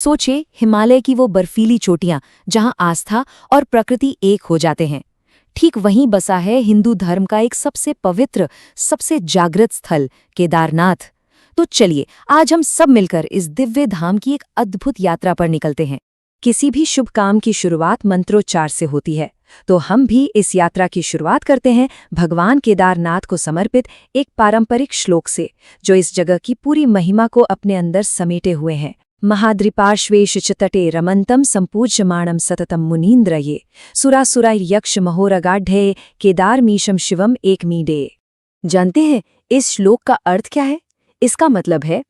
सोचिए हिमालय की वो बर्फीली चोटियां जहां आस्था और प्रकृति एक हो जाते हैं। ठीक वहीं बसा है हिंदू धर्म का एक सबसे पवित्र, सबसे जागृत स्थल केदारनाथ। तो चलिए आज हम सब मिलकर इस दिव्य धाम की एक अद्भुत यात्रा पर निकलते हैं। किसी भी शुभ काम की शुरुआत मंत्रोच्चार से होती है, तो हम भी इस यात्रा की शुरुआत करते हैं भगवान केदारनाथ को समर्पित एक पारंपरिक श्लोक से, जो इस जगह की पूरी महिमा को अपने अंदर समेटे हुए हैं। महाद्रिपार्श्वेश च तटे रमन्तं सम्पूज्यमाणं सततं मुनीन्द्रये सुरासुरा यक्ष महोरगाढ्ये केदारमीशं शिवम एकमीडे। जानते हैं इस श्लोक का अर्थ क्या है? इसका मतलब है,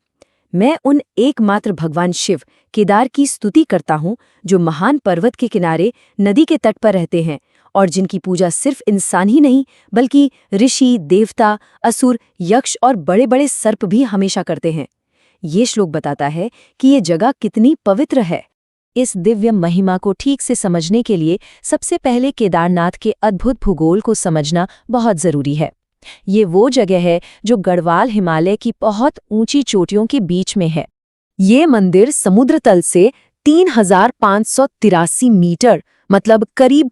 मैं उन एकमात्र भगवान शिव केदार की स्तुति करता हूँ जो महान पर्वत के किनारे नदी के तट पर रहते हैं और जिनकी पूजा सिर्फ इंसान ही नहीं बल्कि ऋषि, देवता, असुर, यक्ष और बड़े बड़े सर्प भी हमेशा करते हैं। ये श्लोक बताता है कि ये जगह कितनी पवित्र है। इस दिव्य महिमा को ठीक से समझने के लिए सबसे पहले केदारनाथ के अद्भुत भूगोल को समझना बहुत जरूरी है। ये वो जगह है जो गढ़वाल हिमालय की बहुत ऊंची चोटियों के बीच में है। ये मंदिर समुद्र तल से 3,583 मीटर मतलब करीब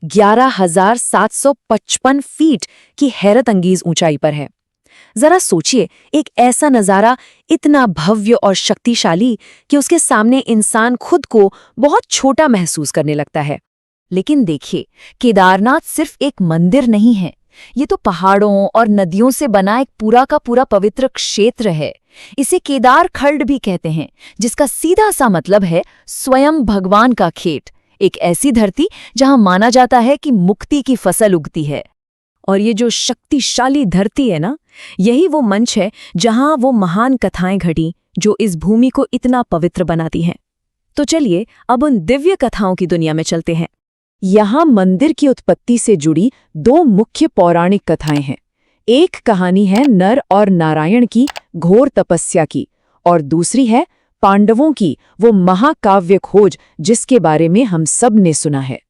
11,755 फीट की हैरतअंगेज ऊंचाई पर है। जरा सोचिए, एक ऐसा नजारा इतना भव्य और शक्तिशाली कि उसके सामने इंसान खुद को बहुत छोटा महसूस करने लगता है। लेकिन देखिए, केदारनाथ सिर्फ एक मंदिर नहीं है, ये तो पहाड़ों और नदियों से बना एक पूरा का पूरा पवित्र क्षेत्र है। इसे केदार खल्ड भी कहते हैं, जिसका सीधा सा मतलब है स्वयं भगवान का खेत, एक ऐसी धरती जहां माना जाता है कि मुक्ति की फसल उगती है। और ये जो शक्तिशाली धरती है ना, यही वो मंच है जहां वो महान कथाएं घटी जो इस भूमि को इतना पवित्र बनाती हैं। तो चलिए अब उन दिव्य कथाओं की दुनिया में चलते हैं। यहाँ मंदिर की उत्पत्ति से जुड़ी दो मुख्य पौराणिक कथाएं हैं। एक कहानी है नर और नारायण की घोर तपस्या की, और दूसरी है पांडवों की वो महाकाव्य खोज जिसके बारे में हम सब ने सुना है।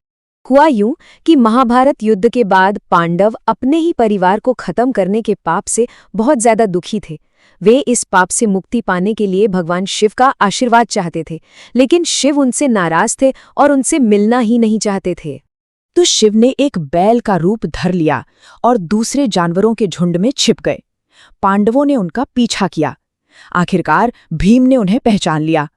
हुआ यूं कि महाभारत युद्ध के बाद पांडव अपने ही परिवार को खत्म करने के पाप से बहुत ज्यादा दुखी थे। वे इस पाप से मुक्ति पाने के लिए भगवान शिव का आशीर्वाद चाहते थे, लेकिन शिव उनसे नाराज थे और उनसे मिलना ही नहीं चाहते थे। तो शिव ने एक बैल का रूप धर लिया और दूसरे जानवरों के झुंड में छिप गए। पांडवों ने उनका पीछा किया। आखिरकार भीम ने उन्हें पहचान लिया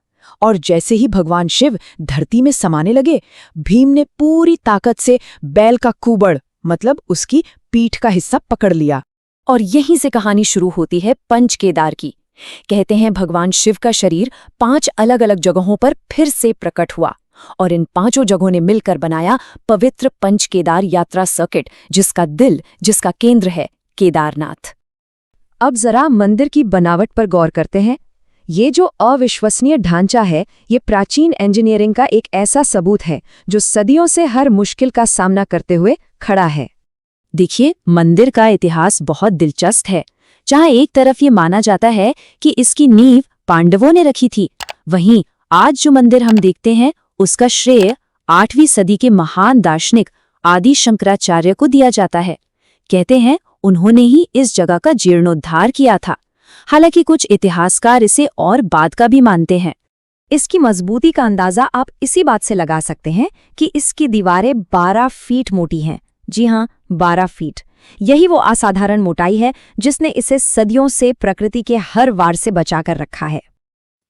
और जैसे ही भगवान शिव धरती में समाने लगे, भीम ने पूरी ताकत से बैल का कुबड़ मतलब उसकी पीठ का हिस्सा पकड़ लिया। और यहीं से कहानी शुरू होती है पंच केदार की। कहते हैं भगवान शिव का शरीर 5 अलग अलग जगहों पर फिर से प्रकट हुआ और इन 5 जगहों ने मिलकर बनाया पवित्र पंच केदार यात्रा सर्किट, जिसका दिल, जिसका केंद्र है केदारनाथ। अब जरा मंदिर की बनावट पर गौर करते हैं। ये जो अविश्वसनीय ढांचा है, ये प्राचीन इंजीनियरिंग का एक ऐसा सबूत है जो सदियों से हर मुश्किल का सामना करते हुए खड़ा है। देखिए, मंदिर का इतिहास बहुत दिलचस्प है। जहां एक तरफ ये माना जाता है कि इसकी नींव पांडवों ने रखी थी, वहीं आज जो मंदिर हम देखते हैं उसका श्रेय 8वीं सदी के महान दार्शनिक आदि शंकराचार्य को दिया जाता है। कहते हैं उन्होंने ही इस जगह का जीर्णोद्धार किया था। हालांकि कुछ इतिहासकार इसे और बाद का भी मानते हैं। इसकी मजबूती का अंदाजा आप इसी बात से लगा सकते हैं कि इसकी दीवारें 12 फीट मोटी हैं। जी हाँ, 12 फीट। यही वो असाधारण मोटाई है जिसने इसे सदियों से प्रकृति के हर वार से बचाकर रखा है।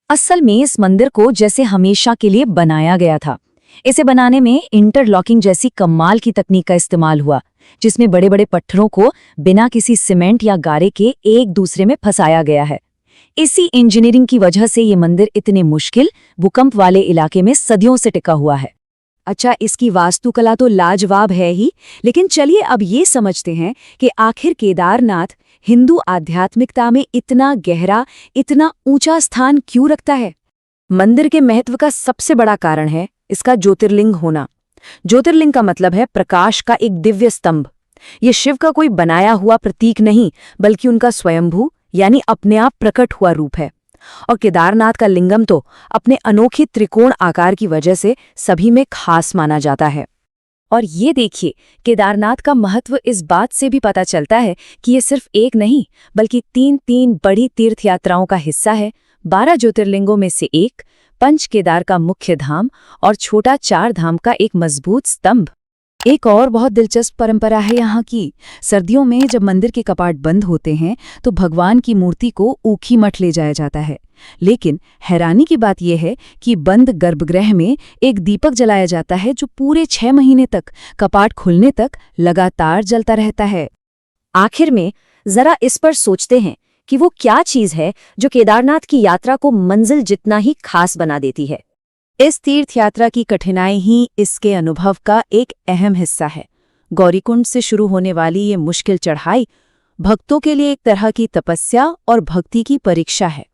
असल में इस मंदिर को जैसे हमेशा के लिए बनाया गया था। इसे बनाने में इंटरलॉकिंग जैसी कमाल की तकनीक का इस्तेमाल हुआ, जिसमें बड़े बड़े पत्थरों को बिना किसी सीमेंट या गारे के एक दूसरे में फंसाया गया है। इसी इंजीनियरिंग की वजह से ये मंदिर इतने मुश्किल, भूकंप वाले इलाके में सदियों से टिका हुआ है। अच्छा, इसकी वास्तुकला तो लाजवाब है ही, लेकिन चलिए अब ये समझते हैं कि आखिर केदारनाथ हिंदू आध्यात्मिकता में इतना गहरा, इतना ऊंचा स्थान क्यों रखता है। मंदिर के महत्व का सबसे बड़ा कारण है इसका ज्योतिर्लिंग होना। ज्योतिर्लिंग का मतलब है प्रकाश का एक दिव्य स्तंभ। ये शिव का कोई बनाया हुआ प्रतीक नहीं, बल्कि उनका स्वयंभू यानी अपने आप प्रकट हुआ रूप है। और केदारनाथ का लिंगम तो अपने अनोखे त्रिकोण आकार की वजह से सभी में खास माना जाता है। और ये देखिए, केदारनाथ का महत्व इस बात से भी पता चलता है कि ये सिर्फ एक नहीं बल्कि 3 बड़ी तीर्थ यात्राओं का हिस्सा है। 12 ज्योतिर्लिंगों में से एक, पंच केदार का मुख्य धाम और छोटा चार धाम का एक मजबूत स्तंभ। एक और बहुत दिलचस्प परंपरा है यहाँ की। सर्दियों में जब मंदिर के कपाट बंद होते हैं तो भगवान की मूर्ति को ऊखी मठ ले जाया जाता है। लेकिन हैरानी की बात यह है कि बंद गर्भगृह में एक दीपक जलाया जाता है जो पूरे 6 महीने तक, कपाट खुलने तक लगातार जलता रहता है। आखिर में जरा इस पर सोचते हैं कि वो क्या चीज है जो केदारनाथ की यात्रा को मंजिल जितना ही खास बना देती है। इस तीर्थ यात्रा की कठिनाई ही इसके अनुभव का एक अहम हिस्सा है। गौरीकुंड से शुरू होने वाली ये मुश्किल चढ़ाई भक्तों के लिए एक तरह की तपस्या और भक्ति की परीक्षा है।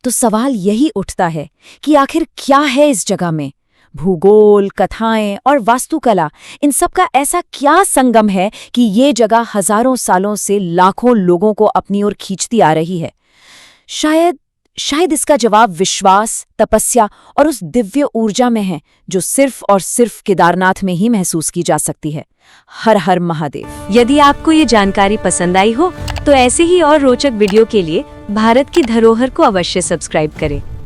तो सवाल यही उठता है कि आखिर क्या है इस जगह में? भूगोल, कथाएं और वास्तुकला, इन सब का ऐसा क्या संगम है कि ये जगह हजारों सालों से लाखों लोगों को अपनी ओर खींचती आ रही है? शायद इसका जवाब विश्वास, तपस्या और उस दिव्य ऊर्जा में है जो सिर्फ और सिर्फ केदारनाथ में ही महसूस की जा सकती है। हर हर महादेव। यदि आपको ये जानकारी पसंद आई हो तो ऐसे ही और रोचक वीडियो के लिए भारत की धरोहर को अवश्य सब्सक्राइब करें।